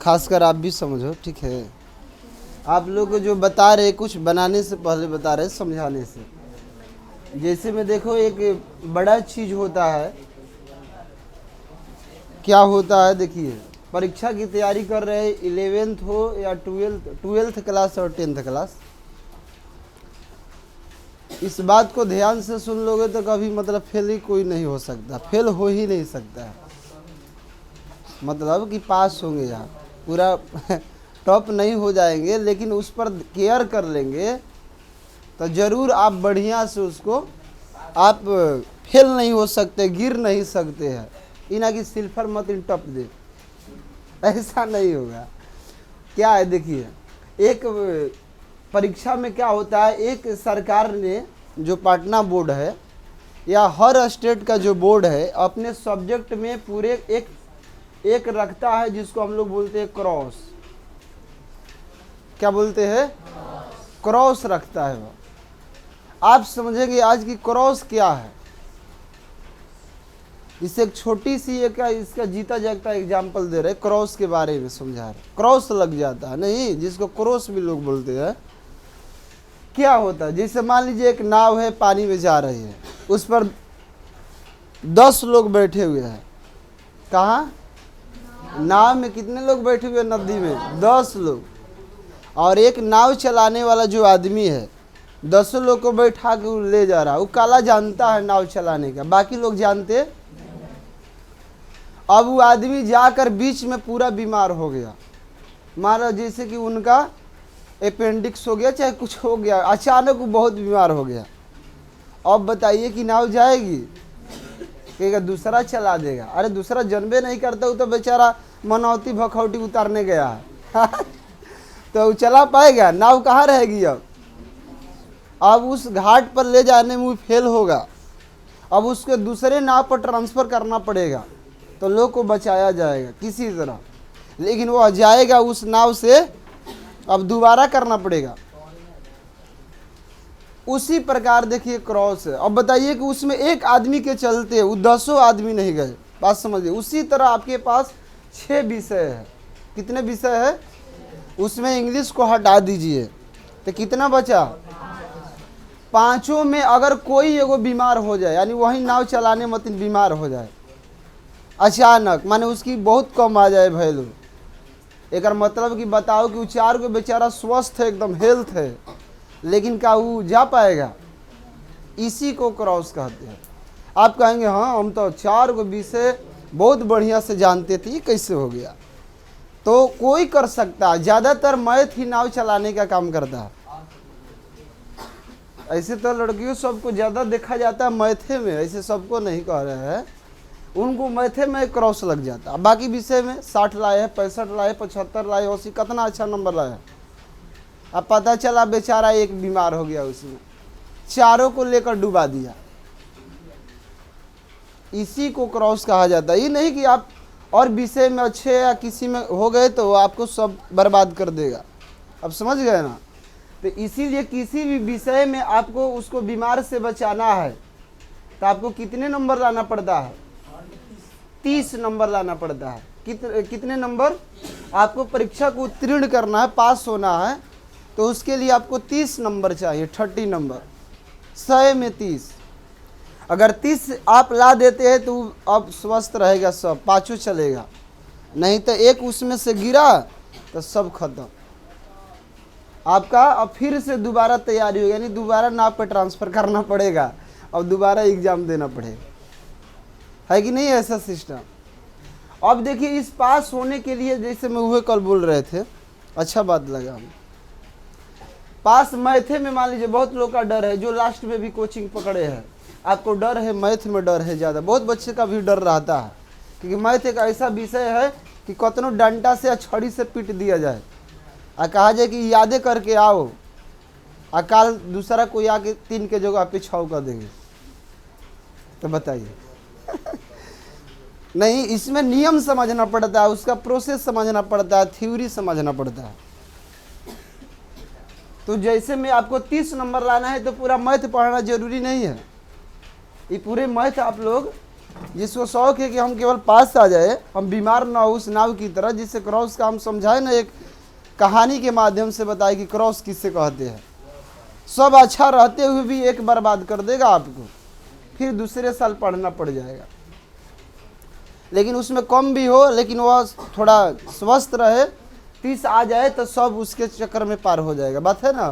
खासकर आप भी समझो, ठीक है। आप लोग को जो बता रहे कुछ बनाने से पहले बता रहे समझाने से। जैसे में देखो एक बड़ा चीज़ होता है, क्या होता है देखिए, परीक्षा की तैयारी कर रहे हैं, 11th हो या 12th क्लास और 10th क्लास, इस बात को ध्यान से सुन लोगे तो कभी मतलब फेल ही कोई नहीं हो सकता, फेल हो ही नहीं सकता है। मतलब कि पास होंगे यहाँ, पूरा टॉप नहीं हो जाएंगे, लेकिन उस पर केयर कर लेंगे तो ज़रूर आप बढ़िया से उसको, आप फेल नहीं हो सकते, गिर नहीं सकते हैं। इना की सिल्फर मत इन टप दे, ऐसा नहीं होगा। क्या है देखिए, एक परीक्षा में क्या होता है, एक सरकार ने जो पटना बोर्ड है या हर स्टेट का जो बोर्ड है, अपने सब्जेक्ट में पूरे एक रखता है जिसको हम लोग बोलते हैं क्रॉस। क्या बोलते हैं? क्रॉस रखता है वो। आप समझेंगे आज की क्रॉस क्या है। इससे एक छोटी सी इसका जीता जागता एग्जाम्पल दे रहे, क्रॉस के बारे में समझा रहे। क्रॉस लग जाता है नहीं, जिसको क्रॉस भी लोग बोलते हैं। क्या होता है, जैसे मान लीजिए एक नाव है, पानी में जा रही है, उस पर 10 लोग बैठे हुए हैं। कहाँ? नाव में कितने लोग बैठे हुए हैं? नदी में 10 लोग। और एक नाव चलाने वाला जो आदमी है, 10 लोग को बैठा के ले जा रहा है। वो काला जानता है नाव चलाने का, बाकी लोग जानते। अब वो आदमी जाकर बीच में पूरा बीमार हो गया, मानो जैसे कि उनका अपेंडिक्स हो गया, चाहे कुछ हो गया, अचानक वो बहुत बीमार हो गया। अब बताइए कि नाव जाएगी? कहेगा दूसरा चला देगा। अरे दूसरा जन्मे नहीं करता, वो तो बेचारा मनौती भखौटी उतारने गया है तो वो चला पाएगा? नाव कहाँ रहेगी? अब उस घाट पर ले जाने में वो फेल होगा। अब उसके दूसरे नाव पर ट्रांसफ़र करना पड़ेगा, तो लोग को बचाया जाएगा किसी तरह, लेकिन वो जाएगा उस नाव से, अब दोबारा करना पड़ेगा। उसी प्रकार देखिए क्रॉस है। अब बताइए कि उसमें एक आदमी के चलते वो 10 आदमी नहीं गए, बात समझिए। उसी तरह आपके पास 6 विषय है। कितने विषय है? उसमें इंग्लिश को हटा दीजिए तो कितना बचा? 5 में अगर कोई एगो बीमार हो जाए, यानी वही नाव चलाने मत बीमार हो जाए अचानक, माने उसकी बहुत कम आ जाए वैल्यू, एक मतलब कि बताओ कि वो 4 को बेचारा स्वस्थ है, एकदम हेल्थ है, लेकिन क्या वो जा पाएगा? इसी को क्रॉस कहते हैं। आप कहेंगे हाँ हम तो 4 को विषय बहुत बढ़िया से जानते थे, ये कैसे हो गया? तो कोई कर सकता है, ज़्यादातर मैथ ही नाव चलाने का काम करता है। ऐसे तो लड़कियों सबको ज़्यादा देखा जाता है मैथे में, ऐसे सबको नहीं कह रहे हैं, उनको मैथे में क्रॉस लग जाता। बाकी विषय में 60 लाए हैं, 65 लाए, 75 लाए, 80, कितना अच्छा नंबर लाया। अब पता चला बेचारा एक बीमार हो गया, उसमें 4 को लेकर डुबा दिया। इसी को क्रॉस कहा जाता है। ये नहीं कि आप और विषय में अच्छे या किसी में हो गए तो वो आपको सब बर्बाद कर देगा। अब समझ गए ना? तो इसीलिए किसी भी विषय में आपको उसको बीमार से बचाना है तो आपको कितने नंबर लाना पड़ता है? 30 नंबर लाना पड़ता है। कितने नंबर? आपको परीक्षा को उत्तीर्ण करना है, पास होना है, तो उसके लिए आपको 30 नंबर चाहिए, 30 नंबर, 100 में 30। अगर 30 आप ला देते हैं तो अब स्वस्थ रहेगा, सब 5 चलेगा, नहीं तो एक उसमें से गिरा तो सब खत्म आपका। अब फिर से दोबारा तैयारी होगी, यानी दोबारा नाव पे ट्रांसफ़र करना पड़ेगा, अब दोबारा एग्ज़ाम देना पड़ेगा, है कि नहीं ऐसा सिस्टम? अब देखिए इस पास होने के लिए, जैसे मैं वह कल बोल रहे थे, अच्छा बात लगा हमें। पास मैथे में मान लीजिए बहुत लोग का डर है, जो लास्ट में भी कोचिंग पकड़े हैं, आपको डर है, मैथ में डर है ज़्यादा, बहुत बच्चे का भी डर रहता है, क्योंकि मैथ एक ऐसा विषय है कि कतनो डंडा से या छड़ी से पीट दिया जाए और कहा जाए कि यादें करके आओ, और काल दूसरा कोई आके 3 के जगह पे 6 कर देंगे, तो बताइए नहीं, इसमें नियम समझना पड़ता है, उसका प्रोसेस समझना पड़ता है, थ्योरी समझना पड़ता है। तो जैसे में आपको 30 नंबर लाना है तो पूरा मैथ पढ़ना जरूरी नहीं है, ये पूरे मैथ आप लोग जिसको शौक है कि हम केवल पास आ जाए, हम बीमार ना हो उस नाव की तरह, जिससे क्रॉस का हम समझाए ना, एक कहानी के माध्यम से बताए कि क्रॉस किससे कहते हैं। सब अच्छा रहते हुए भी एक बर्बाद कर देगा आपको, फिर दूसरे साल पढ़ना पड़ जाएगा। लेकिन उसमें कम भी हो, लेकिन वह थोड़ा स्वस्थ रहे, 30 आ जाए तो सब उसके चक्कर में पार हो जाएगा। बात है ना।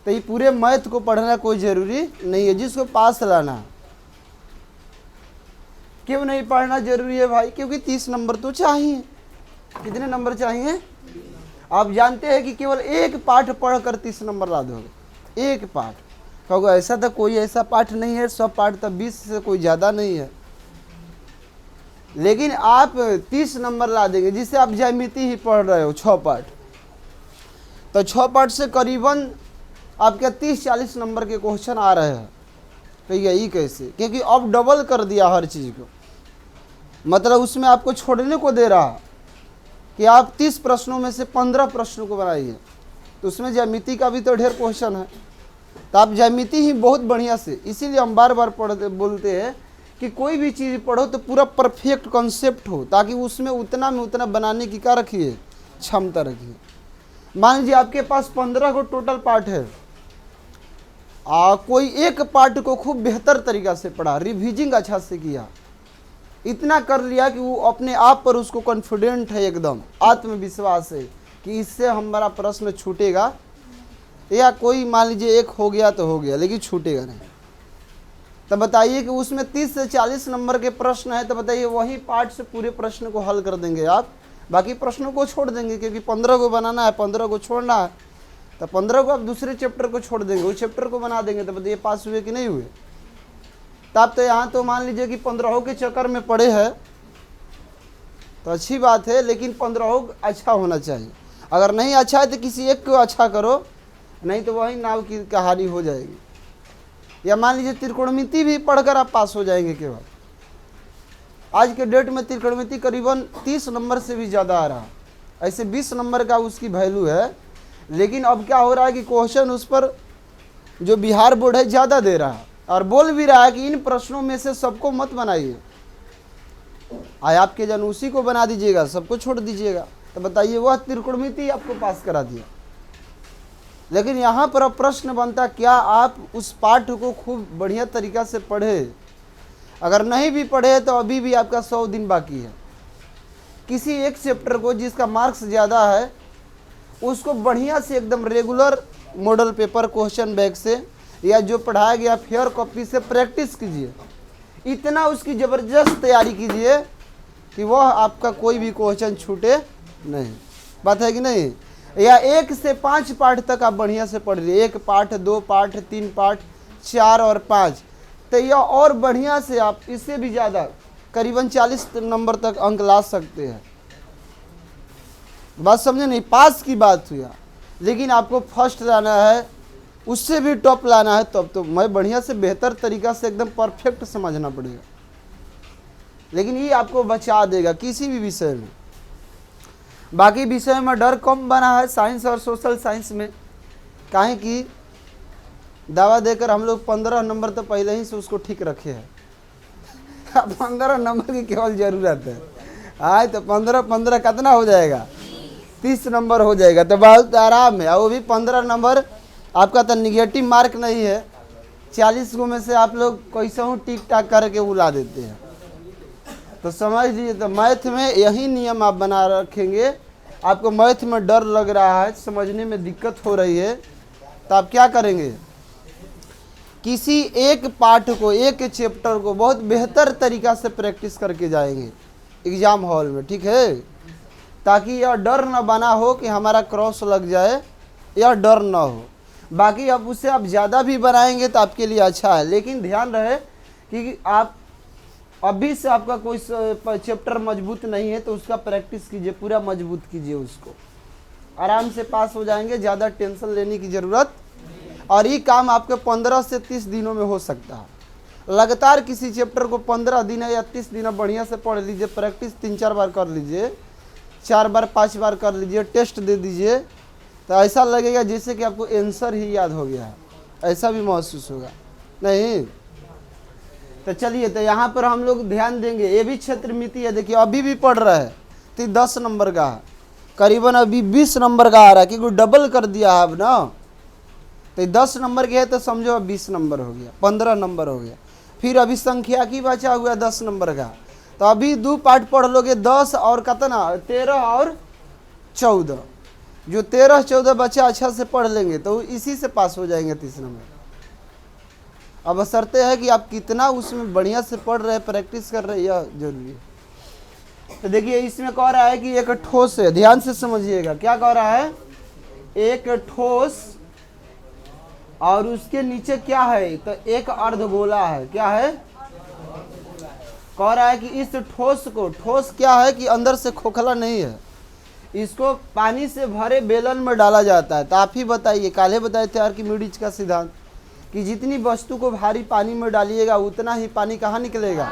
तो ये पूरे मैथ को पढ़ना कोई ज़रूरी नहीं है, जिसको पास लाना। क्यों नहीं पढ़ना जरूरी है भाई? क्योंकि 30 नंबर तो चाहिए। कितने नंबर चाहिए? आप जानते हैं कि केवल एक पाठ पढ़कर 30 नंबर ला दोगे। एक पाठ कहोगे ऐसा तो कोई ऐसा पाठ नहीं है, सब पाठ तो 20 से कोई ज़्यादा नहीं है, लेकिन आप 30 नंबर ला देंगे। जिससे आप ज्यामिति ही पढ़ रहे हो 6 पाठ, तो 6 पाठ से करीबन आपके 30-40 नंबर के क्वेश्चन आ रहे हैं। तो यही कैसे? क्योंकि अब डबल कर दिया हर चीज़ को, मतलब उसमें आपको छोड़ने को दे रहा कि आप 30 प्रश्नों में से 15 प्रश्नों को बनाइए। तो उसमें ज्यामिति का भी तो ढेर क्वेश्चन है, तो आप ज्यामिति ही बहुत बढ़िया से, इसीलिए हम बार बार बोलते हैं कि कोई भी चीज़ पढ़ो तो पूरा परफेक्ट कॉन्सेप्ट हो, ताकि उसमें उतना में उतना बनाने की क्या रखिए, क्षमता रखिए। मान लीजिए आपके पास 15 को टोटल पार्ट है, कोई एक पार्ट को खूब बेहतर तरीका से पढ़ा, रिवीजिंग अच्छा से किया, इतना कर लिया कि वो अपने आप पर उसको कॉन्फिडेंट है, एकदम आत्मविश्वास है कि इससे हमारा प्रश्न छूटेगा, या कोई मान लीजिए एक हो गया तो हो गया, लेकिन छूटेगा नहीं। तो बताइए कि उसमें 30 से 40 नंबर के प्रश्न है, तो बताइए वही पार्ट से पूरे प्रश्न को हल कर देंगे आप, बाकी प्रश्नों को छोड़ देंगे, क्योंकि 15 को बनाना है, 15 को छोड़ना है। तो 15 को आप दूसरे चैप्टर को छोड़ देंगे, उस चैप्टर को बना देंगे। तो बताइए पास हुए कि नहीं हुए? तो आप तो यहाँ तो मान लीजिए कि 15 के चक्कर में पड़े हैं, तो अच्छी बात है, लेकिन 15 अच्छा होना चाहिए। अगर नहीं अच्छा है तो किसी एक को अच्छा करो, नहीं तो वही नाव की कहानी हो जाएगी। या मान लीजिए त्रिकोणमिति भी पढ़कर आप पास हो जाएंगे केवल। आज के डेट में त्रिकोणमिति करीबन 30 नंबर से भी ज़्यादा आ रहा है, ऐसे 20 नंबर का उसकी वैल्यू है। लेकिन अब क्या हो रहा है कि क्वेश्चन उस पर जो बिहार बोर्ड है ज़्यादा दे रहा है, और बोल भी रहा है कि इन प्रश्नों में से सबको मत बनाइए, आए आपके जन उसी को बना दीजिएगा, सबको छोड़ दीजिएगा। तो बताइए वह त्रिकोणमिति आपको पास करा दिया। लेकिन यहाँ पर अब प्रश्न बनता, क्या आप उस पाठ को खूब बढ़िया तरीका से पढ़े? अगर नहीं भी पढ़े तो अभी भी आपका 100 दिन बाकी है। किसी एक चैप्टर को जिसका मार्क्स ज़्यादा है, उसको बढ़िया से एकदम regular model paper question bank से, या जो पढ़ाया गया फेयर कॉपी से प्रैक्टिस कीजिए। इतना उसकी ज़बरदस्त तैयारी कीजिए कि वह आपका कोई भी क्वेश्चन छूटे नहीं। बात है कि नहीं? या 1 से 5 पाठ तक आप बढ़िया से पढ़ लीजिए, 1 पाठ, 2 पाठ, 3 पाठ, 4 और 5, तो यह और बढ़िया से आप इससे भी ज़्यादा करीबन 40 नंबर तक अंक ला सकते हैं। बात समझे नहीं? पास की बात हुई, लेकिन आपको फर्स्ट लाना है, उससे भी टॉप लाना है, तब तो मैं बढ़िया से बेहतर तरीका से एकदम परफेक्ट समझना पड़ेगा। लेकिन ये आपको बचा देगा किसी भी विषय में। बाकी विषय में डर कम बना है, साइंस और सोशल साइंस में, काहे कि दावा देकर हम लोग 15 नंबर तो पहले ही से उसको ठीक रखे हैं। 15 नंबर की केवल ज़रूरत है। आए तो 15 कितना हो जाएगा? 30 नंबर हो जाएगा, तो बहुत आराम है। और वो भी 15 नंबर आपका तो निगेटिव मार्क नहीं है, 40 को में से आप लोग कैसे हूँ टिक टाक करके उला देते हैं। तो समझ लीजिए, तो मैथ में यही नियम आप बना रखेंगे। आपको मैथ में डर लग रहा है, समझने में दिक्कत हो रही है, तो आप क्या करेंगे? किसी एक पाठ को, एक चैप्टर को बहुत बेहतर तरीका से प्रैक्टिस करके जाएंगे एग्ज़ाम हॉल में, ठीक है? ताकि यह डर न बना हो कि हमारा क्रॉस लग जाए, यह डर न हो। बाकी अब उससे आप ज़्यादा भी बनाएंगे तो आपके लिए अच्छा है, लेकिन ध्यान रहे कि आप अभी से आपका कोई चैप्टर मजबूत नहीं है तो उसका प्रैक्टिस कीजिए, पूरा मजबूत कीजिए उसको, आराम से पास हो जाएंगे, ज़्यादा टेंशन लेने की ज़रूरत। और ये काम आपके 15 से 30 दिनों में हो सकता है। लगातार किसी चैप्टर को 15 दिन या 30 दिन बढ़िया से पढ़ लीजिए, प्रैक्टिस 3-4 बार कर लीजिए, 4 बार 5 बार कर लीजिए, टेस्ट दे दीजिए, तो ऐसा लगेगा जैसे कि आपको आंसर ही याद हो गया है, ऐसा भी महसूस होगा नहीं? तो चलिए, तो यहाँ पर हम लोग ध्यान देंगे, ये भी क्षेत्रमिति है। देखिए अभी भी पढ़ रहा है तो ये 10 नंबर का है, करीबन अभी 20 नंबर का आ रहा है, क्योंकि डबल कर दिया है अब ना। तो ये 10 नंबर के है तो समझो अब 20 नंबर हो गया, 15 नंबर हो गया। फिर अभी संख्या की बचा हुआ 10 नंबर का, तो अभी 2 पार्ट पढ़ लोगे, 10 और कितना 13 और 14। जो 13 14 बच्चा अच्छा से पढ़ लेंगे तो इसी से पास हो जाएंगे 30 नंबर। अब बशर्ते है कि आप कितना उसमें बढ़िया से पढ़ रहे, प्रैक्टिस कर रहे, यह जरूरी है। तो देखिए इसमें कह रहा है कि एक ठोस है, ध्यान से समझिएगा क्या कह रहा है, एक ठोस और उसके नीचे क्या है, तो एक अर्धगोला है। क्या है, कह रहा है कि इस ठोस को, ठोस क्या है कि अंदर से खोखला नहीं है, इसको पानी से भरे बेलन में डाला जाता है। तो आप ही बताइए, काले बताए थे आर्किमिडीज का सिद्धांत कि जितनी वस्तु को भारी पानी में डालिएगा उतना ही पानी कहाँ निकलेगा।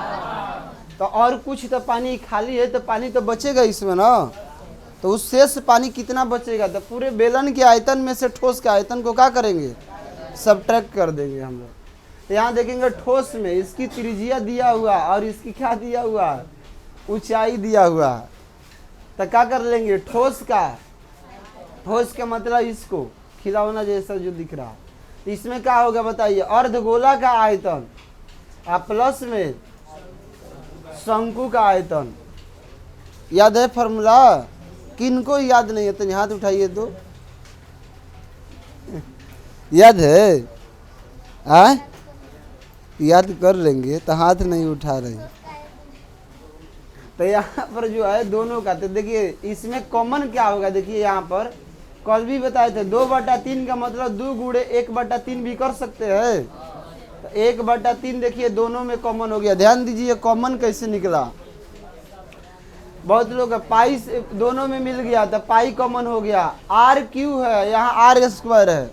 तो और कुछ तो पानी खाली है तो पानी तो बचेगा इसमें ना, तो उस शेष पानी कितना बचेगा, तो पूरे बेलन के आयतन में से ठोस के आयतन को क्या करेंगे, सब्ट्रैक्ट कर देंगे हम लोग। तो यहाँ देखेंगे ठोस में इसकी त्रिज्या दिया हुआ और इसकी क्या दिया हुआ, ऊंचाई दिया हुआ। तो क्या कर लेंगे, ठोस का मतलब इसको खिलौना जैसा जो दिख रहा है, तो इसमें क्या होगा बताइए, अर्धगोला का आयतन और प्लस में शंकु का आयतन। याद है फॉर्मूला, किनको याद नहीं है तो हाथ उठाइए तो, याद है, याद कर लेंगे तो हाथ नहीं उठा रहे। तो यहाँ पर जो है दोनों का, तो देखिए इसमें कॉमन क्या होगा, देखिए यहाँ पर कल भी बताए थे 2/3 का मतलब 2 गुणे 1/3 भी कर सकते हैं। तो 1/3 देखिए दोनों में कॉमन हो गया। ध्यान दीजिए कॉमन कैसे निकला, बहुत लोग पाई दोनों में मिल गया तो पाई कॉमन हो गया। आर क्यू है, यहाँ आर स्क्वायर है,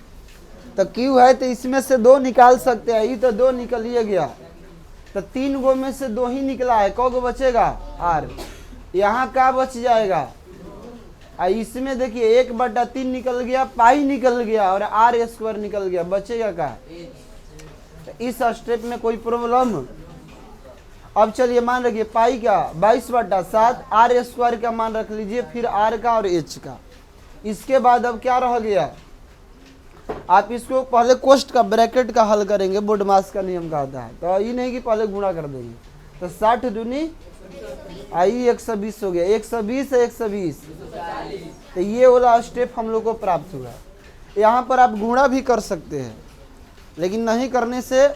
तो क्यू है तो इसमें से 2 निकाल सकते हैं, ये तो 2 निकलिए गया, तो 3 गो में से 2 ही निकला है, कौ गो बचेगा, आर। यहाँ क्या बच जाएगा, इसमें देखिए 1/3 निकल गया, पाई निकल गया और आर स्क्वायर निकल गया, बचेगा क्या, तो इस स्टेप में कोई प्रॉब्लम। अब चलिए मान रखिए पाई का 22/7, आर स्क्वायर का मान रख लीजिए, फिर आर का और एच का। इसके बाद अब क्या रह गया, आप इसको पहले कोष्ट का ब्रैकेट का हल करेंगे, बोडमास का नियम कहता है, तो ये नहीं कि पहले गुणा कर देंगे। तो 60 दूनी आई 120 हो गया, 120 है 120, तो ये वाला स्टेप हम लोग को प्राप्त हुआ। यहाँ पर आप गुणा भी कर सकते हैं, लेकिन नहीं करने से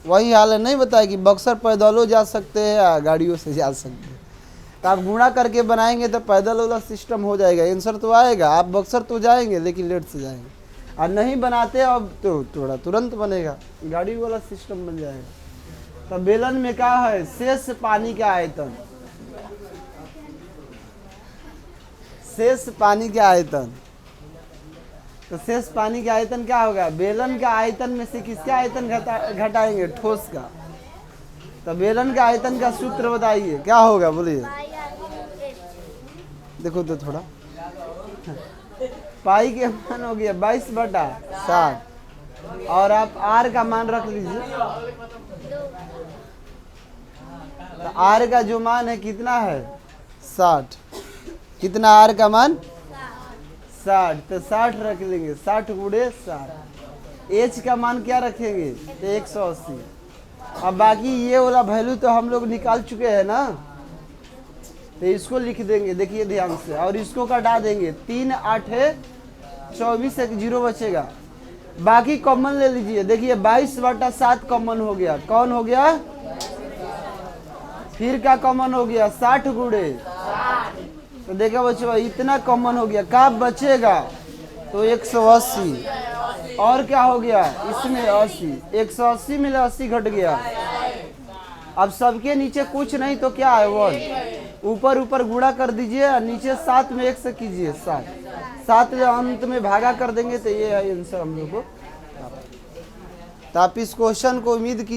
वही हाल है, नहीं बताया कि बक्सर पैदलों जा सकते हैं या गाड़ियों से जा सकते हैं। तो आप गुणा करके बनाएंगे तो पैदल वाला सिस्टम हो जाएगा, आंसर तो आएगा, आप बक्सर तो जाएंगे लेकिन लेट से जाएंगे, और नहीं बनाते अब तो थोड़ा तुरंत बनेगा, गाड़ी वाला सिस्टम बन जाएगा। तो बेलन में क्या है, शेष पानी का आयतन, शेष पानी का आयतन, तो शेष पानी का आयतन क्या होगा, बेलन का आयतन में से किसका आयतन घटाएंगे, ठोस का। तो बेलन का आयतन का सूत्र बताइए क्या होगा, बोलिए, देखो तो थोड़ा, पाई के मान हो गया 22/7 और आप आर का मान रख लीजिए, तो आर का जो मान है कितना है 60, कितना आर का मान 60, तो 60 रख लेंगे, 60 गुणे 60। एच का मान क्या रखेंगे, तो 180। अब बाकी ये वाला वैल्यू तो हम लोग निकाल चुके हैं ना, तो इसको लिख देंगे, देखिए ध्यान से, और इसको कटा देंगे, 3 8 है 24, एक 0 बचेगा, बाकी कॉमन ले लीजिए। देखिए 22/7 कॉमन हो गया, कौन हो गया, फिर क्या कॉमन हो गया, 60 गुणे, तो देखा बच्चों इतना कॉमन हो गया, क्या बचेगा, तो 180, और क्या हो गया इसमें 80, 180 में 80 घट गया। अब सबके नीचे कुछ नहीं तो क्या है 1, ऊपर ऊपर गुणा कर दीजिए, नीचे 7 में 1 से कीजिए 7 अंत में भागा कर देंगे, तो ये आंसर हम लोग को। तो आप इस क्वेश्चन को उम्मीद की